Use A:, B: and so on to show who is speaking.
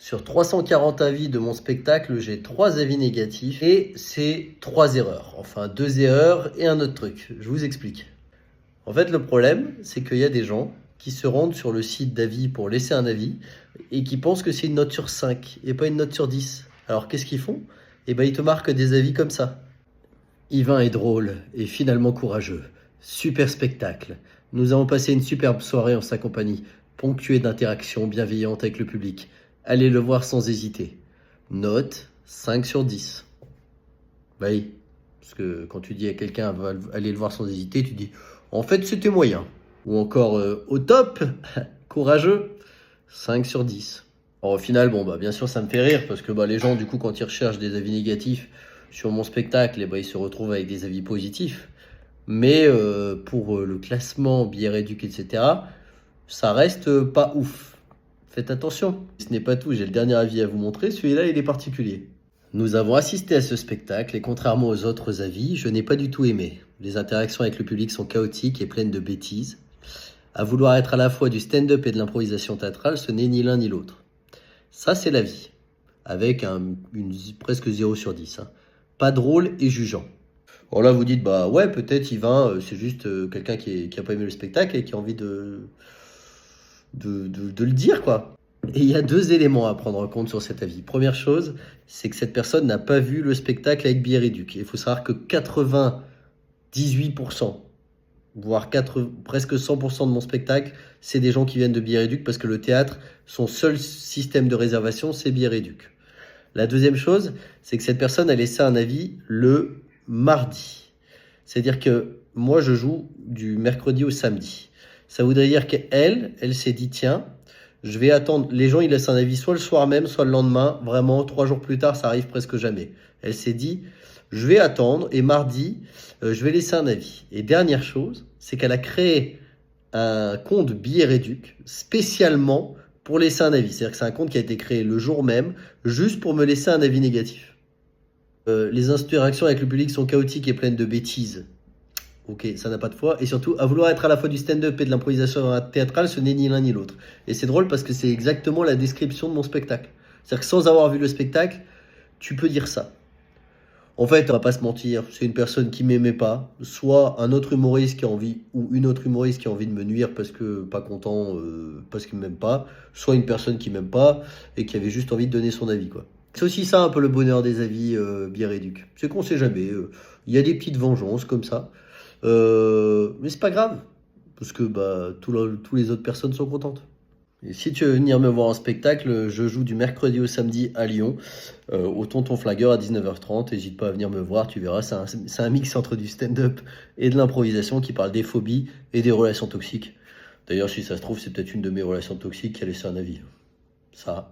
A: Sur 340 avis de mon spectacle, j'ai 3 avis négatifs et c'est 3 erreurs. Enfin, 2 erreurs et un autre truc. Je vous explique. En fait, le problème, c'est qu'il y a des gens qui se rendent sur le site d'avis pour laisser un avis et qui pensent que c'est une note sur 5 et pas une note sur 10. Alors, qu'est-ce qu'ils font? Eh ben, ils te marquent des avis comme ça. Yvain est drôle et finalement courageux. Super spectacle. Nous avons passé une superbe soirée en sa compagnie, ponctuée d'interactions bienveillantes avec le public. Allez le voir sans hésiter. Note 5 sur 10. Bah oui, parce que quand tu dis à quelqu'un allez le voir sans hésiter, tu dis en fait c'était moyen. Ou encore au top, courageux, 5 sur 10. Alors, au final, bon bah bien sûr ça me fait rire parce que les gens du coup quand ils recherchent des avis négatifs sur mon spectacle, ils se retrouvent avec des avis positifs. Mais pour le classement, Bière Éduc, etc., ça reste pas ouf. Faites attention. Ce n'est pas tout, j'ai le dernier avis à vous montrer, celui-là il est particulier. Nous avons assisté à ce spectacle et contrairement aux autres avis, je n'ai pas du tout aimé. Les interactions avec le public sont chaotiques et pleines de bêtises. À vouloir être à la fois du stand-up et de l'improvisation théâtrale, ce n'est ni l'un ni l'autre. Ça c'est l'avis, avec presque 0 sur 10. Pas drôle et jugeant. Bon là vous dites bah ouais peut-être Yvain c'est juste quelqu'un qui a pas aimé le spectacle et qui a envie de le dire quoi. Et il y a 2 éléments à prendre en compte sur cet avis. Première chose, c'est que cette personne n'a pas vu le spectacle avec Bière Éduc. Il faut savoir que 98%, voire presque 100% de mon spectacle, c'est des gens qui viennent de Bière Éduc parce que le théâtre, son seul système de réservation, c'est Bière Éduc. La deuxième chose, c'est que cette personne a laissé un avis le mardi. C'est-à-dire que moi, je joue du mercredi au samedi. Ça voudrait dire qu'elle s'est dit, tiens, je vais attendre. Les gens, ils laissent un avis soit le soir même, soit le lendemain. Vraiment, 3 jours plus tard, ça arrive presque jamais. Elle s'est dit, je vais attendre et mardi, je vais laisser un avis. Et dernière chose, c'est qu'elle a créé un compte Bière Éduc spécialement pour laisser un avis. C'est-à-dire que c'est un compte qui a été créé le jour même, juste pour me laisser un avis négatif. Les interactions avec le public sont chaotiques et pleines de bêtises. Ok, ça n'a pas de foi. Et surtout, à vouloir être à la fois du stand-up et de l'improvisation théâtrale, ce n'est ni l'un ni l'autre. Et c'est drôle parce que c'est exactement la description de mon spectacle. C'est-à-dire que sans avoir vu le spectacle, tu peux dire ça. En fait, on va pas se mentir, c'est une personne qui m'aimait pas, soit un autre humoriste qui a envie, ou une autre humoriste qui a envie de me nuire parce que pas content, parce qu'il m'aime pas, soit une personne qui m'aime pas et qui avait juste envie de donner son avis, quoi. C'est aussi ça un peu le bonheur des avis Bière Éduc. C'est qu'on sait jamais. Il y a des petites vengeances comme ça. Mais c'est pas grave. Parce que tous les autres personnes sont contentes. Et si tu veux venir me voir en spectacle, je joue du mercredi au samedi à Lyon, au Tonton Flingueur à 19h30. N'hésite pas à venir me voir, tu verras. C'est un mix entre du stand-up et de l'improvisation qui parle des phobies et des relations toxiques. D'ailleurs, si ça se trouve, c'est peut-être une de mes relations toxiques qui a laissé un avis. Ça.